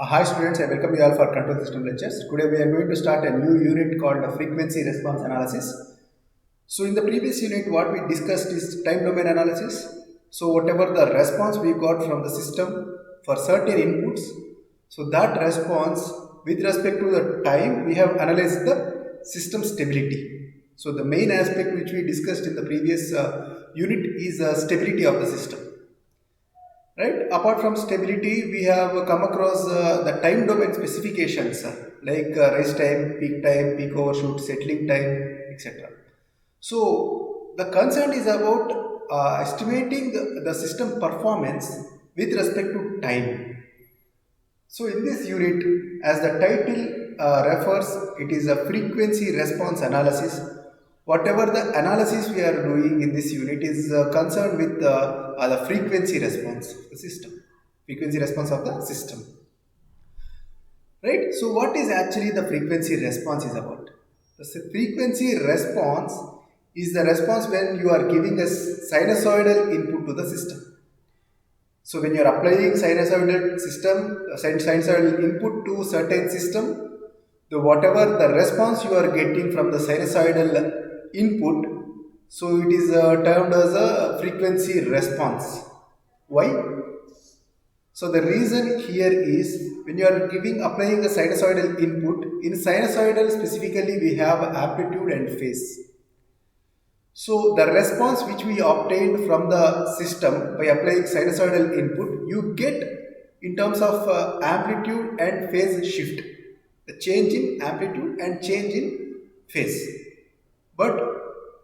Hi students, I welcome you all for control system lectures. Today we are going to start a new unit called frequency response analysis. So in the previous unit what we discussed is time domain analysis. So whatever the response we got from the system for certain inputs, so that response with respect to the time we have analyzed the system stability. So the main aspect which we discussed in the previous unit is stability of the system. Right. Apart from stability, we have come across the time domain specifications like rise time, peak overshoot, settling time, etc. So the concern is about estimating the system performance with respect to time. So in this unit, as the title refers, it is a frequency response analysis. Whatever the analysis we are doing in this unit is concerned with the frequency response of the system. Frequency response of the system. Right? So what is actually the frequency response is about? The frequency response is the response when you are giving a sinusoidal input to the system. So when you are applying sinusoidal system, sinusoidal input to certain system, the whatever the response you are getting from the sinusoidal input, so it is termed as a frequency response. Why? So the reason here is when you are applying a sinusoidal input, in sinusoidal specifically we have amplitude and phase. So the response which we obtained from the system by applying sinusoidal input, you get in terms of amplitude and phase shift, the change in amplitude and change in phase. But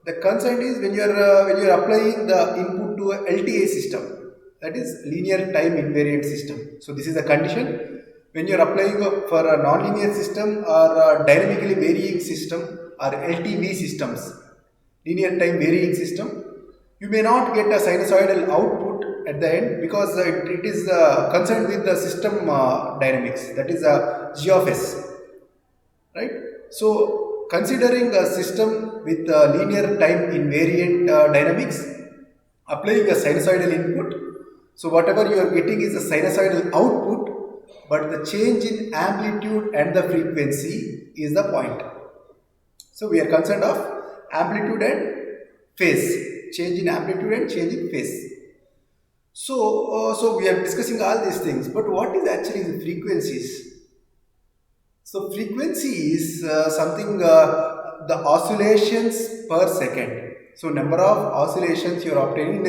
the concern is when you are applying the input to a LTA system, that is linear time invariant system. So this is the condition when you are applying for a nonlinear system or a dynamically varying system or LTV systems, linear time varying system, you may not get a sinusoidal output at the end because it is concerned with the system dynamics, that is G of S, right? So considering a system with linear time invariant dynamics, applying a sinusoidal input, so whatever you are getting is a sinusoidal output, but the change in amplitude and the frequency is the point. So we are concerned of amplitude and phase, change in amplitude and change in phase. So we are discussing all these things, but what is actually the frequencies? So frequency is something the oscillations per second. So number of oscillations you are obtaining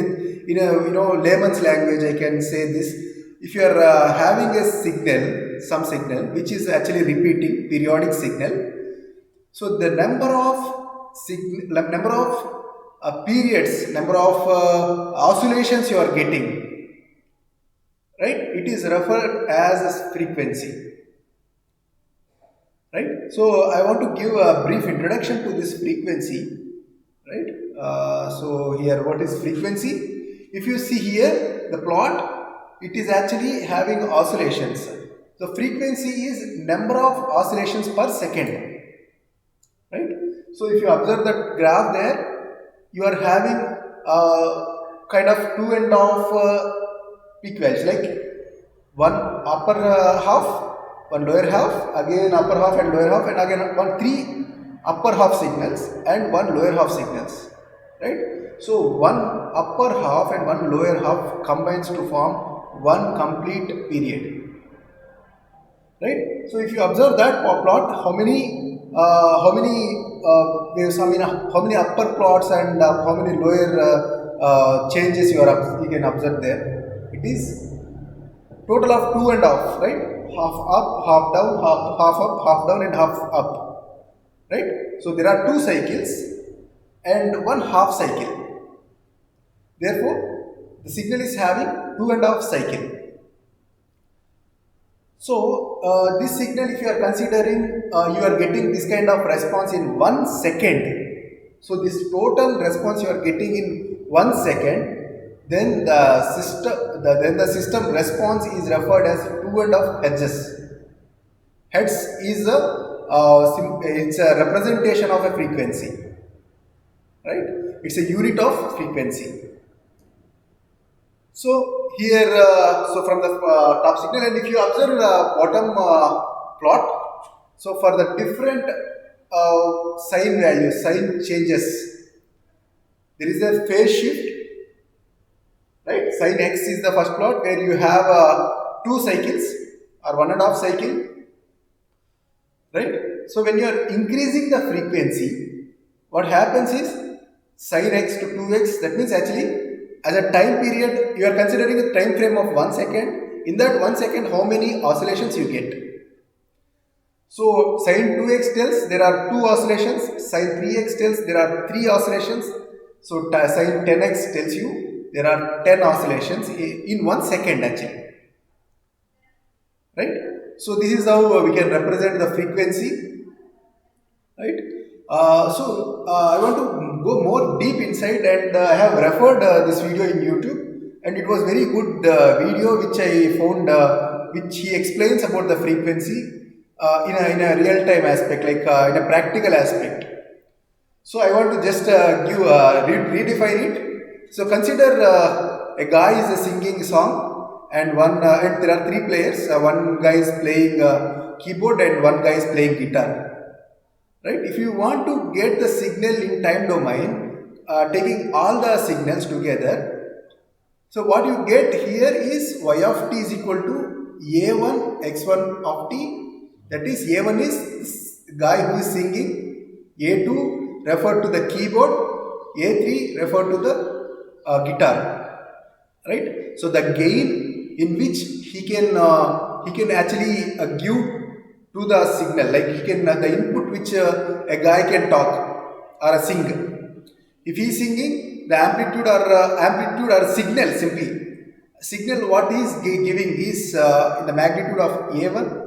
in a layman's language. I can say this: if you are having a signal, some signal which is actually repeating periodic signal, so the number of periods, number of oscillations you are getting, right? It is referred as frequency. Right. So I want to give a brief introduction to this frequency. Right. So here, what is frequency? If you see here the plot, it is actually having oscillations. The frequency is number of oscillations per second. Right. So if you observe the graph there, you are having kind of two and half peak values, like one upper half, one lower half, again upper half and lower half, and again three upper half signals and one lower half signals, right? So one upper half and one lower half combines to form one complete period, right? So if you observe that plot, waves, how many upper plots and how many lower changes you can observe there. It is total of two and half, right? Half up, half down, half up, half down, and half up, right? So there are two cycles and one half cycle. Therefore, the signal is having two and half cycle. So this signal, if you are considering, you are getting this kind of response in 1 second. So this total response you are getting in 1 second, then the system response is referred as two and half hertz. Hertz is it's a representation of a frequency, right? It's a unit of frequency. So here, so from the top signal, and if you observe the bottom plot, so for the different sine values, sine changes, there is a phase shift, right? Sine x is the first plot where you have two cycles or 1.5 cycle, right? So when you are increasing the frequency, what happens is sine x to 2x, that means actually as a time period, you are considering a time frame of 1 second. In that 1 second, how many oscillations you get? So sine 2x tells there are 2 oscillations, sine 3x tells there are 3 oscillations. So sine 10x tells you there are 10 oscillations in 1 second actually, right? So this is how we can represent the frequency, right? I want to go more deep inside, and I have referred this video in YouTube, and it was very good video which I found, which he explains about the frequency in a real time aspect, like in a practical aspect. So I want to just redefine it. So consider a guy is singing a song, and and there are 3 players. One guy is playing keyboard and one guy is playing guitar. Right? If you want to get the signal in time domain, taking all the signals together, so what you get here is y of t is equal to a1 x1 of t. That is, a1 is this guy who is singing, a2 referred to the keyboard, a3 referred to the guitar. Right? So the gain in which he can actually give to the signal, like he can the input which a guy can talk or sing. If he is singing, the amplitude or signal, simply signal what he is giving is in the magnitude of a1,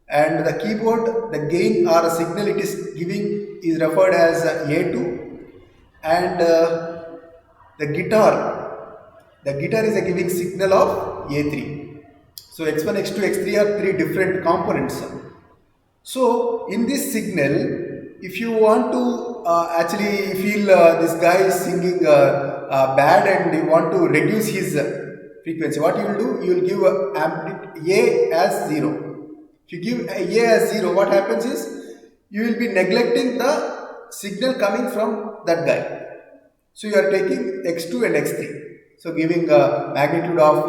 and the keyboard, the gain or signal it is giving is referred as a2, and the guitar is a giving signal of a3. So x1, x2, x3 are 3 different components. So in this signal, if you want to actually feel this guy is singing bad and you want to reduce his frequency, what you will do? You will give amplitude A as 0. If you give A as 0, what happens is you will be neglecting the signal coming from that guy. So you are taking x2 and x3. So giving a magnitude of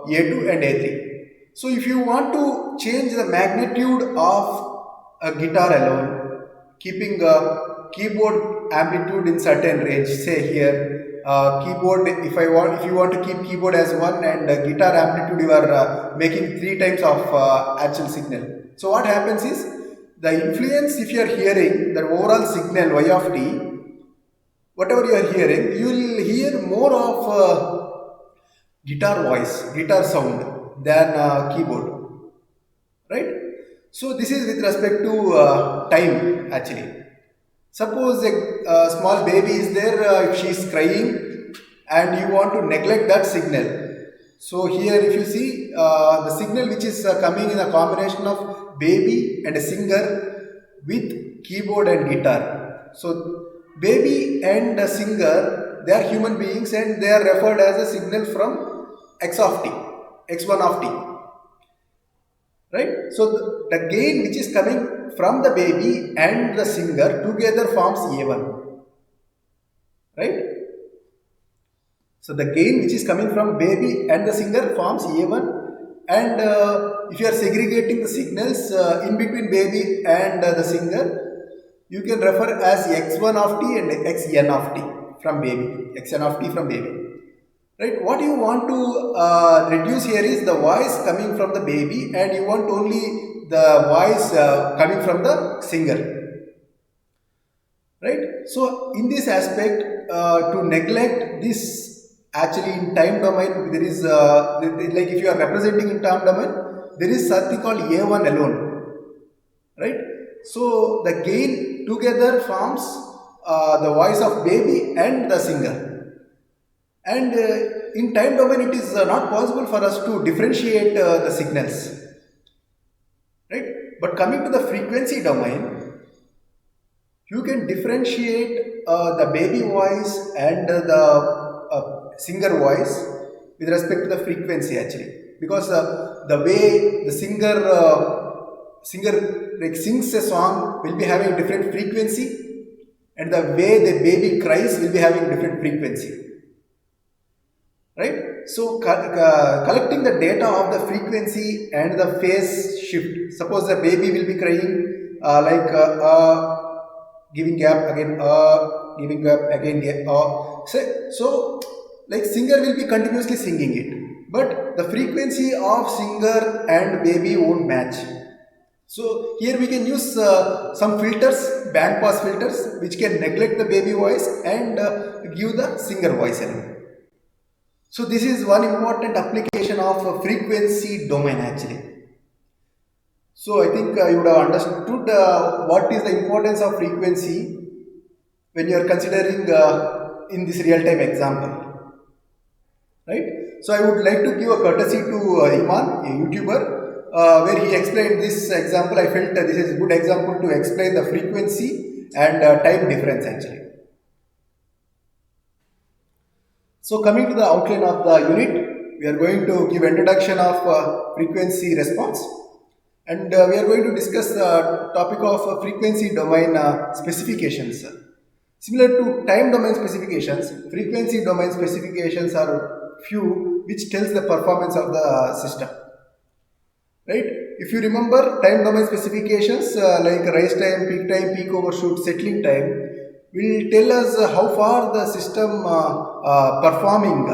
a2 and a3. So if you want to change the magnitude of a guitar alone, keeping a keyboard amplitude in certain range, say here keyboard, if you want to keep keyboard as 1 and guitar amplitude you are making 3 times of actual signal. So what happens is the influence, if you are hearing the overall signal y of t, whatever you are hearing, you will hear more of guitar voice, guitar sound than keyboard, right? So this is with respect to time actually. Suppose a small baby is there, if she is crying and you want to neglect that signal. So here if you see the signal which is coming in a combination of baby and a singer with keyboard and guitar. So baby and a singer, they are human beings and they are referred as a signal from x of t, x1 of t. Right? So the gain which is coming from the baby and the singer together forms A1. Right? So the gain which is coming from baby and the singer forms A1, and if you are segregating the signals in between baby and the singer, you can refer as x1 of t and xn of t from baby, xn of t from baby. Right? What you want to reduce here is the voice coming from the baby, and you want only the voice coming from the singer. Right? So in this aspect, to neglect this, actually in time domain, there is like if you are representing in time domain, there is something called A1 alone. Right? So the gain together forms the voice of baby and the singer. And in time domain, it is not possible for us to differentiate the signals, right? But coming to the frequency domain, you can differentiate the baby voice and the singer voice with respect to the frequency actually, because the way the singer like sings a song will be having different frequency, and the way the baby cries will be having different frequency, right? So collecting the data of the frequency and the phase shift. Suppose the baby will be crying giving gap again, giving gap again, so like singer will be continuously singing it, but the frequency of singer and baby won't match. So here we can use some filters, band pass filters, which can neglect the baby voice and give the singer voice alone. So this is one important application of frequency domain actually. So I think you would have understood what is the importance of frequency when you are considering in this real-time example, right? So I would like to give a courtesy to Iman, a YouTuber, where he explained this example. I felt this is a good example to explain the frequency and time difference actually. So coming to the outline of the unit, we are going to give introduction of frequency response, and we are going to discuss the topic of frequency domain specifications. Similar to time domain specifications, frequency domain specifications are few which tells the performance of the system, right? If you remember, time domain specifications like rise time, peak overshoot, settling time will tell us how far the system performing,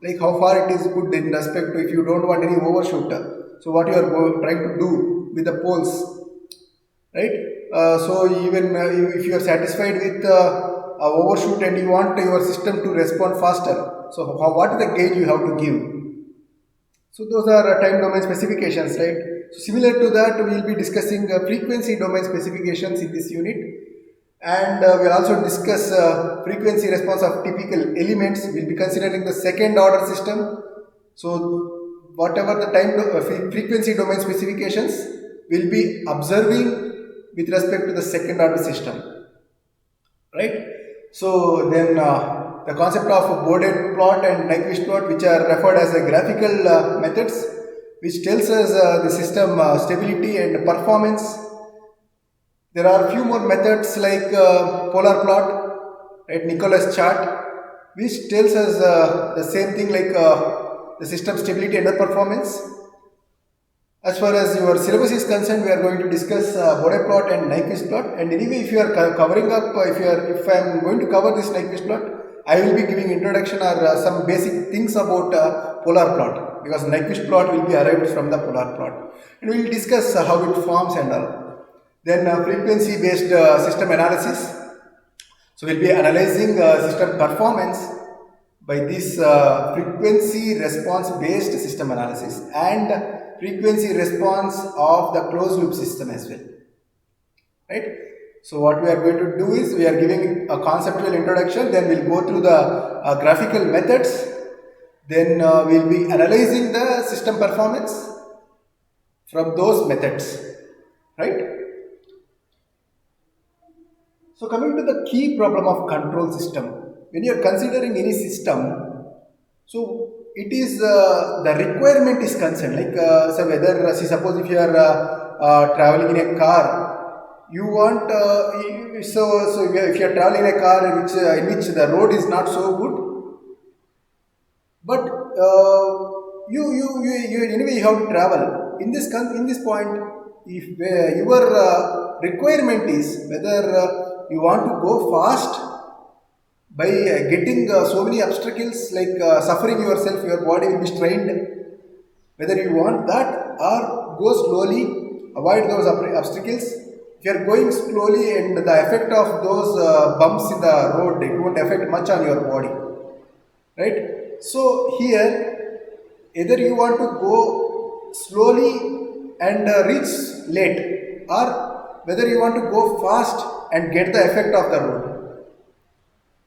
like how far it is good in respect to if you don't want any overshoot. So what you are trying to do with the poles, right? So even if you are satisfied with overshoot and you want your system to respond faster, so what is the gain you have to give? So those are time domain specifications, right? So similar to that, we will be discussing frequency domain specifications in this unit, and we'll also discuss frequency response of typical elements. We'll be considering the second order system. So whatever the time frequency domain specifications will be observing with respect to the second order system, right? So then the concept of Bordet plot and Nyquist plot, which are referred as graphical methods, which tells us the system stability and performance. There are a few more methods like polar plot, right, Nicholas chart, which tells us the same thing like the system stability and performance. As far as your syllabus is concerned, we are going to discuss Bordet plot and Nyquist plot. And anyway, if you are covering up, if I am going to cover this Nyquist plot, I will be giving introduction or some basic things about polar plot, because Nyquist plot will be arrived from the polar plot, and we will discuss how it forms and all. Then frequency based system analysis. So we'll be analyzing system performance by this frequency response based system analysis and frequency response of the closed loop system as well, right? So what we are going to do is we are giving a conceptual introduction, then we'll go through the graphical methods, then we'll be analyzing the system performance from those methods, right? So coming to the key problem of control system, when you are considering any system, so it is the requirement is concerned, like so whether suppose if you are traveling in a car, you want so if you are traveling in a car in which the road is not so good, but you anyway you have to travel in this point. If your requirement is whether you want to go fast by getting so many obstacles, like suffering yourself, your body will be strained, whether you want that or go slowly, avoid those obstacles. If you are going slowly and the effect of those bumps in the road, it won't affect much on your body, right? So here either you want to go slowly and reach late, or whether you want to go fast and get the effect of the road.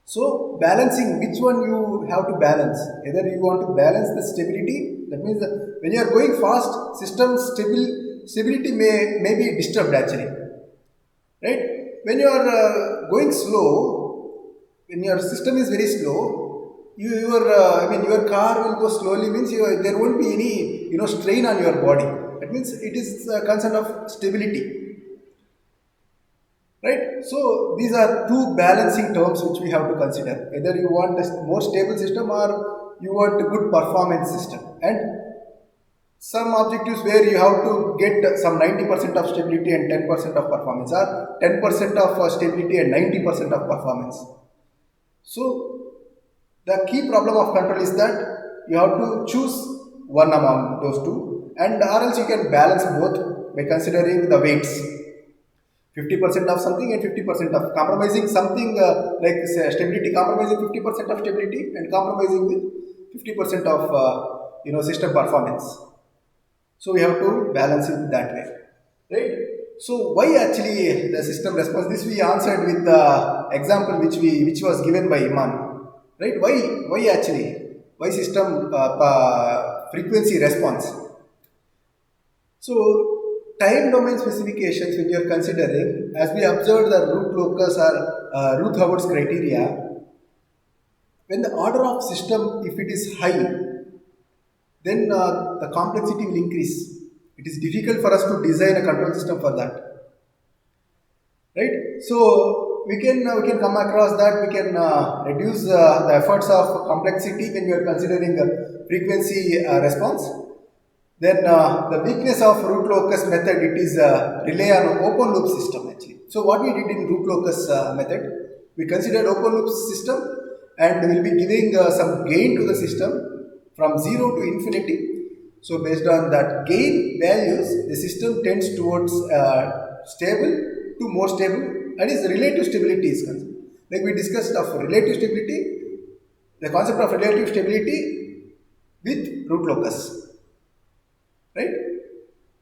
So balancing, which one you have to balance? Either you want to balance the stability, that means that when you are going fast, system stability may be disturbed actually, right? When you are going slow, when your system is very slow, your car will go slowly means there won't be any strain on your body. That means it is a concern of stability, right? So these are two balancing terms which we have to consider. Either you want a more stable system or you want a good performance system, and some objectives where you have to get some 90% of stability and 10% of performance, or 10% of stability and 90% of performance. So the key problem of control is that you have to choose one among those two, and or else you can balance both by considering the weights, 50% of something and 50% of compromising something, like say stability, compromising 50% of stability and compromising with 50% of system performance. So we have to balance it that way, right? So why actually the system response? This we answered with the example which was given by Iman, right? Why actually why system frequency response? So time domain specifications, when you are considering, as we observed the root locus or Routh-Hurwitz's criteria, when the order of system, if it is high, then the complexity will increase. It is difficult for us to design a control system for that, right? So we can come across that we can reduce the efforts of complexity when we are considering frequency response. Then the weakness of root locus method, it is rely on open loop system actually. So what we did in root locus method, we considered open loop system and we will be giving some gain to the system from 0 to infinity. So based on that gain values, the system tends towards stable to more stable, and is relative stability is concerned. Like we discussed of relative stability, the concept of relative stability with root locus, right?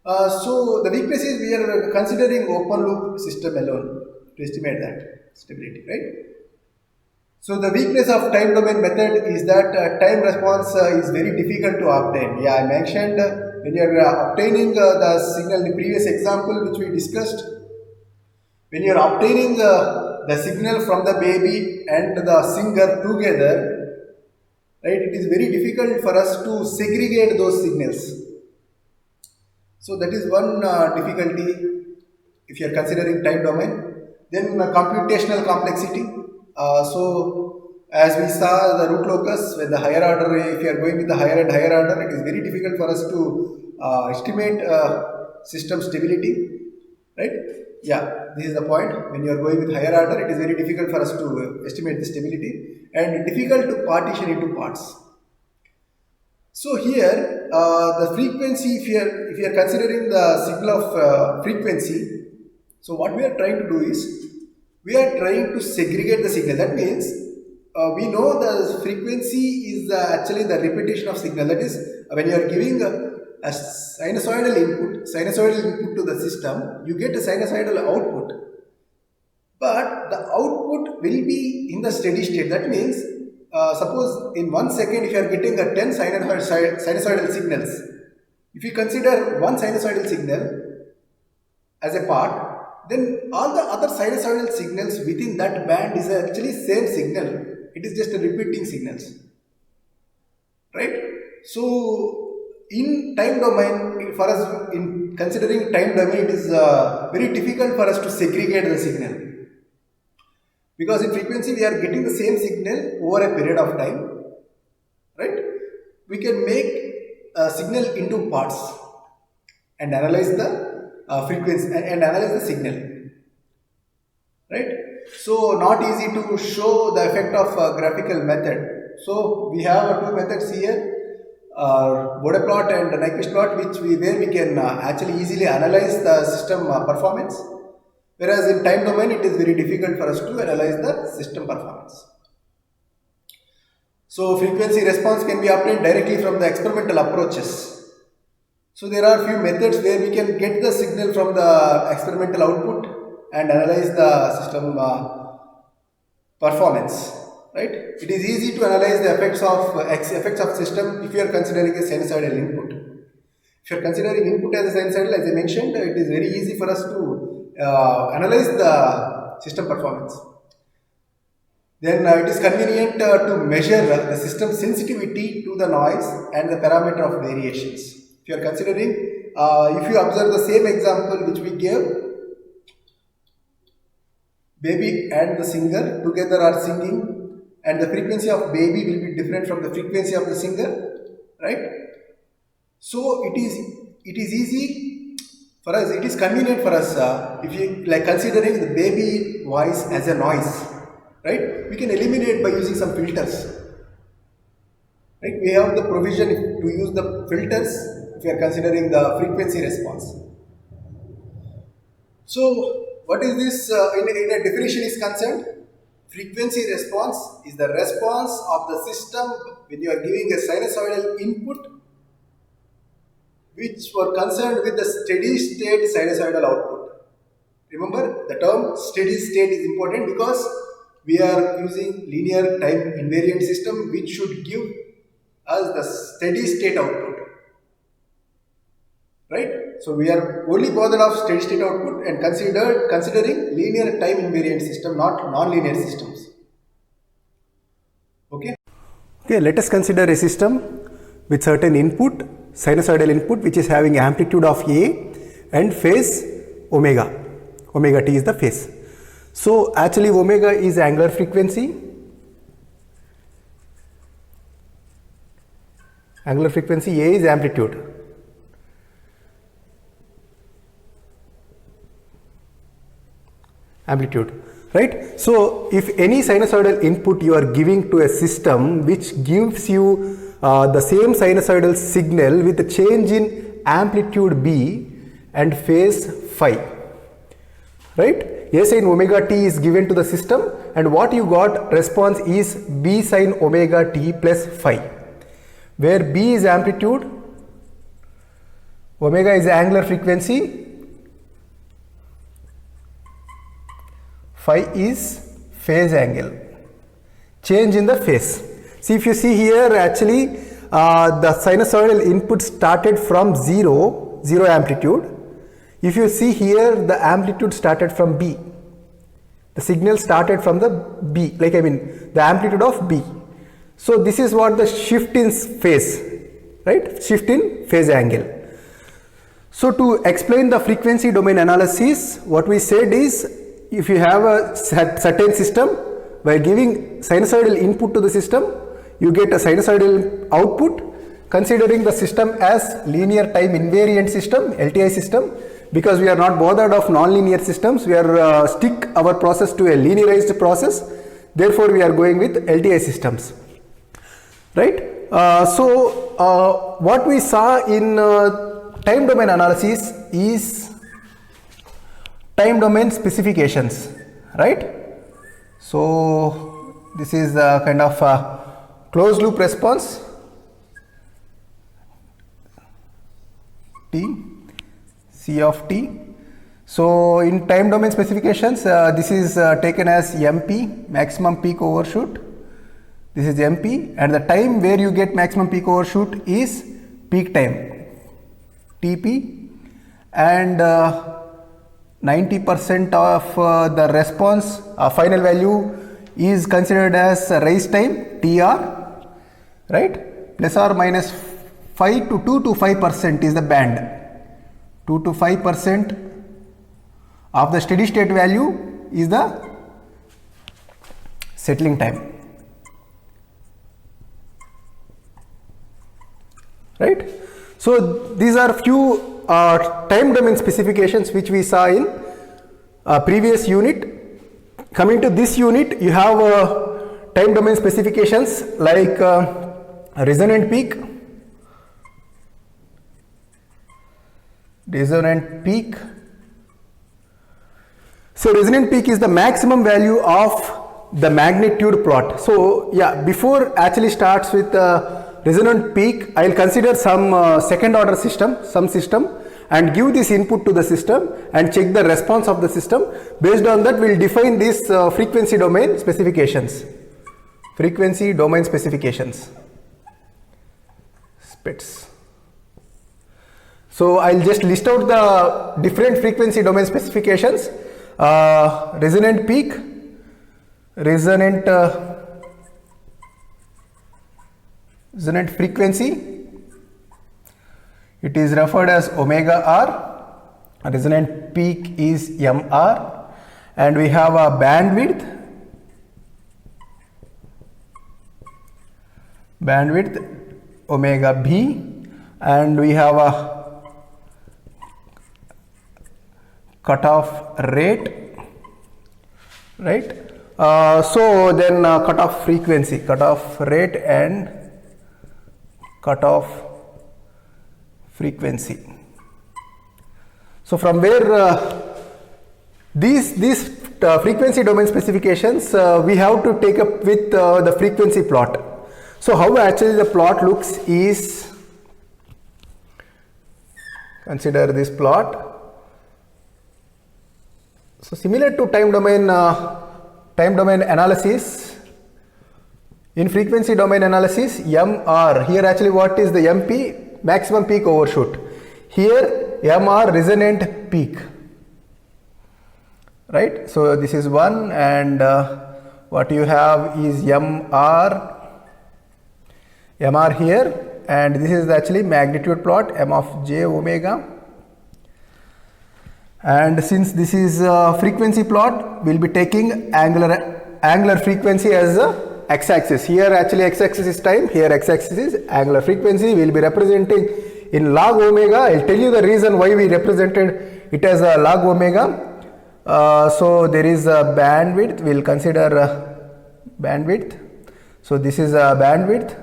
So the weakness is we are considering open loop system alone to estimate that stability, right? So the weakness of time domain method is that time response is very difficult to obtain. Yeah, I mentioned when you are obtaining the signal in the previous example which we discussed, when you are obtaining the signal from the baby and the singer together, right, it is very difficult for us to segregate those signals. So that is one difficulty if you are considering time domain. Then computational complexity. So as we saw the root locus, with the higher order, if you are going with the higher and higher order, it is very difficult for us to estimate system stability, right? Yeah, this is the point. When you are going with higher order, it is very difficult for us to estimate the stability and difficult to partition into parts. So here, the frequency, if you are considering the signal of frequency, so what we are trying to do is, we are trying to segregate the signal. That means, we know the frequency is actually the repetition of signal. That is, when you are giving a sinusoidal input to the system, you get a sinusoidal output. But the output will be in the steady state. That means, suppose in 1 second, if you are getting a 10 sinusoidal signals, if you consider one sinusoidal signal as a part, then all the other sinusoidal signals within that band is actually same signal. It is just a repeating signals, right? So in time domain, for us, in considering time domain, it is very difficult for us to segregate the signal, because in frequency we are getting the same signal over a period of time, right? We can make a signal into parts and analyze the frequency and analyze the signal, right? So not easy to show the effect of graphical method. So we have two methods here, Bode plot and Nyquist plot, where we can actually easily analyze the system performance. Whereas in time domain, it is very difficult for us to analyze the system performance. So frequency response can be obtained directly from the experimental approaches. So there are few methods where we can get the signal from the experimental output and analyze the system performance, right? It is easy to analyze the effects of system if you are considering a sinusoidal input. If you are considering input as a sinusoidal, as I mentioned, it is very easy for us to analyze the system performance. then it is convenient to measure the system sensitivity to the noise and the parameter of variations. If you are considering, if you observe the same example which we gave, baby and the singer together are singing, and the frequency of baby will be different from the frequency of the singer, right? So it is easy for us, it is convenient for us if you like considering the baby voice as a noise, right? We can eliminate by using some filters, right? We have the provision to use the filters if we are considering the frequency response. So what is this in a definition is concerned? Frequency response is the response of the system when you are giving a sinusoidal input which were concerned with the steady state sinusoidal output. Remember, the term steady state is important because we are using linear time invariant system which should give us the steady state output, right? So we are only bothered of steady state output and considering linear time invariant system, not non-linear systems. Okay, let us consider a system with certain input, sinusoidal input, which is having amplitude of A and phase omega. Omega t is the phase. So actually omega is angular frequency. Angular frequency, A is amplitude. Right? So if any sinusoidal input you are giving to a system which gives you the same sinusoidal signal with a change in amplitude B and phase phi, right? A sin omega t is given to the system, and what you got response is B sin omega t plus phi, where B is amplitude, omega is angular frequency, phi is phase angle, change in the phase. See, if you see here, actually the sinusoidal input started from zero amplitude. If you see here, the amplitude started from B. The signal started from the B, the amplitude of B. So this is what the shift in phase, right? Shift in phase angle. So to explain the frequency domain analysis, what we said is, if you have a certain system, by giving sinusoidal input to the system, you get a sinusoidal output, considering the system as linear time invariant system, LTI system, because we are not bothered of non-linear systems, we are stick our process to a linearized process, therefore we are going with LTI systems, right? What we saw in time domain analysis is time domain specifications, right? So this is a kind of closed loop response, T, C of t. So in time domain specifications, this is taken as MP, maximum peak overshoot. This is MP, and the time where you get maximum peak overshoot is peak time, TP, and 90% of the response final value is considered as rise time, TR, right? Plus or minus 5 to 2 to 5% is the band. 2 to 5% of the steady state value is the settling time, right? So these are few time domain specifications which we saw in previous unit. Coming to this unit, you have time domain specifications like resonant peak. So resonant peak is the maximum value of the magnitude plot. So yeah, before actually starts with resonant peak, I will consider some second order system, and give this input to the system and check the response of the system. Based on that, we will define these frequency domain specifications. Frequency domain specifications. SPECS. So I will just list out the different frequency domain specifications. Resonant peak, resonant frequency. It is referred as omega r. Resonant peak is mr, and we have a bandwidth omega b, and we have a cutoff rate, right? So then cutoff frequency, cutoff rate and cutoff frequency. So from where these frequency domain specifications we have to take up with the frequency plot. So how actually the plot looks is, consider this plot. So similar to time domain analysis, in frequency domain analysis, MR, here actually what is the MP? Maximum peak overshoot. Here MR, resonant peak, right? So this is one, and what you have is MR here, and this is actually magnitude plot, M of j omega. And since this is a frequency plot, we'll be taking angular frequency as a x-axis. Here actually x-axis is time, here x-axis is angular frequency. We'll be representing in log omega. I'll tell you the reason why we represented it as a log omega. So there is a bandwidth, we'll consider bandwidth. So this is a bandwidth,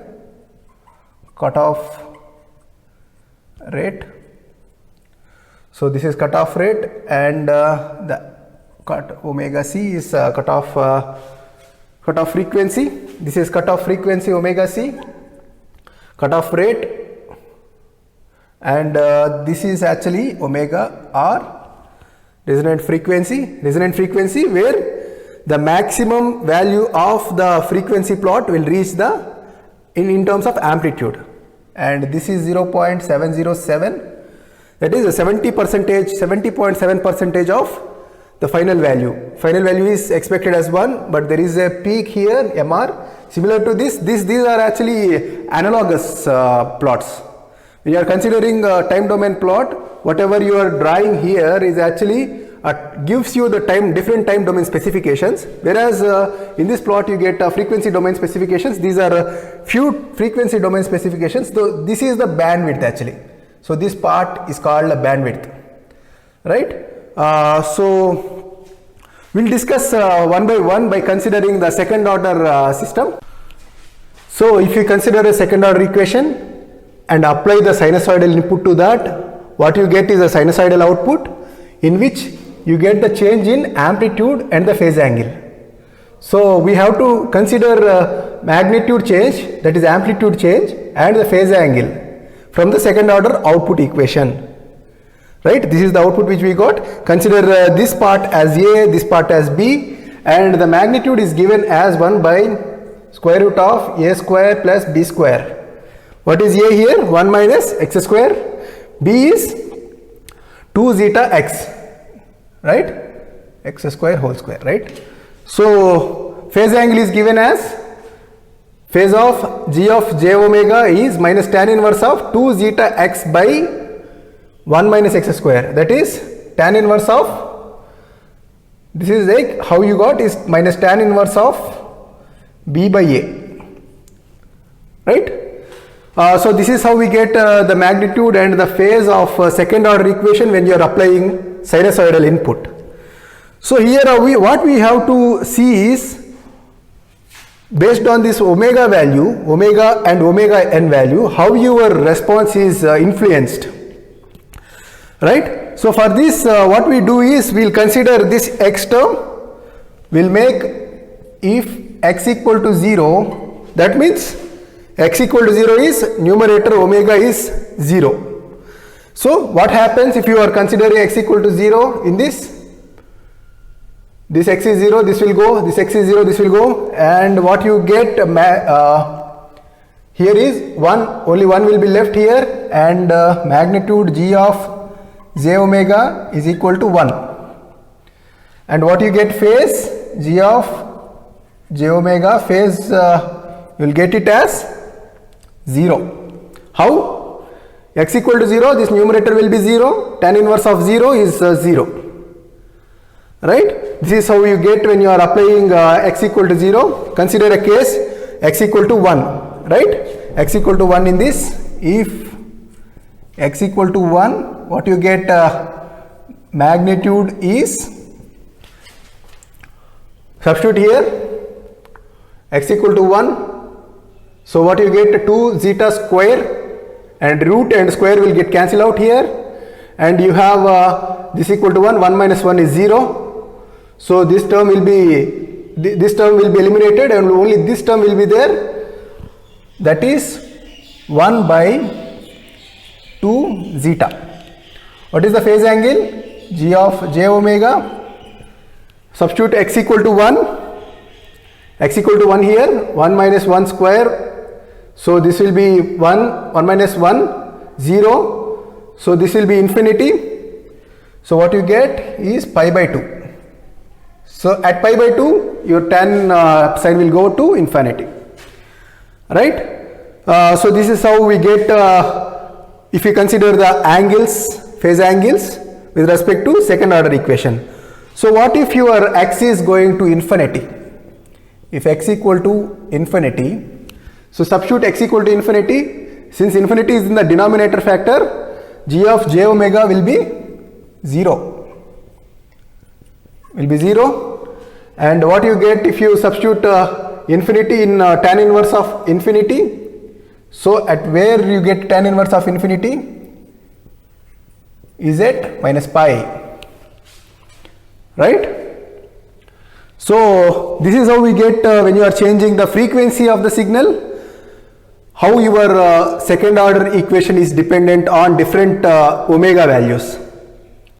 cutoff rate. So this is cutoff rate, and the omega c is cutoff frequency. This is cutoff frequency omega c, cutoff rate, and this is actually omega r, resonant frequency where the maximum value of the frequency plot will reach the in terms of amplitude, and this is 0.707. That is a 70.7% of the final value. Final value is expected as 1, but there is a peak here, MR. Similar to this, these are actually analogous plots. We are considering a time domain plot. Whatever you are drawing here is actually gives you the different time domain specifications, whereas in this plot you get frequency domain specifications. These are few frequency domain specifications. So this is the bandwidth actually. So this part is called a bandwidth, right? So we'll discuss one by one by considering the second order system. So if you consider a second order equation and apply the sinusoidal input to that, what you get is a sinusoidal output in which you get the change in amplitude and the phase angle. So we have to consider magnitude change, that is amplitude change, and the phase angle from the second order output equation, right? This is the output which we got. Consider this part as A, this part as B, and the magnitude is given as 1 by square root of A square plus B square. What is A here? 1 minus x square. B is 2 zeta x, right? X square whole square, right? So phase angle is given as, phase of g of j omega is minus tan inverse of 2 zeta x by 1 minus x square. That is tan inverse of, this is like how you got is minus tan inverse of b by a, right? So this is how we get the magnitude and the phase of second order equation when you are applying sinusoidal input. So here what we have to see is, based on this omega value, omega and omega n value, how your response is influenced, right? So for this what we do is, we'll consider this x term, we'll make if x equal to 0, that means x equal to 0 is numerator omega is 0. So what happens if you are considering x equal to 0 in this? This x is 0, this will go, this x is 0, this will go, and what you get here is 1, only 1 will be left here, and magnitude g of j omega is equal to 1. And what you get phase, g of j omega phase, you will get it as 0. How? X equal to 0, this numerator will be 0, tan inverse of 0 is 0. Right? This is how you get when you are applying x equal to 0. Consider a case x equal to 1. Right? X equal to 1 in this. If x equal to 1, what you get, magnitude is, substitute here, x equal to 1, so what you get, 2 zeta square, and root and square will get cancelled out here, and you have this equal to 1, 1 minus 1 is 0, so this term will be eliminated and only this term will be there, that is 1 by 2 zeta. What is the phase angle? G of j omega. Substitute x equal to 1. X equal to 1 here. 1 minus 1 square. So this will be 1. 1 minus 1. 0. So this will be infinity. So what you get is pi by 2. So at pi by 2, your tan sign will go to infinity. Right? So this is how we get, if you consider the angles, phase angles with respect to second order equation. So what if your x is going to infinity? If x equal to infinity, so substitute x equal to infinity. Since infinity is in the denominator factor, g of j omega will be 0. Will be 0. And what you get if you substitute infinity in tan inverse of infinity? So at where you get tan inverse of infinity? Is at minus pi. Right? So this is how we get when you are changing the frequency of the signal, how your second order equation is dependent on different omega values.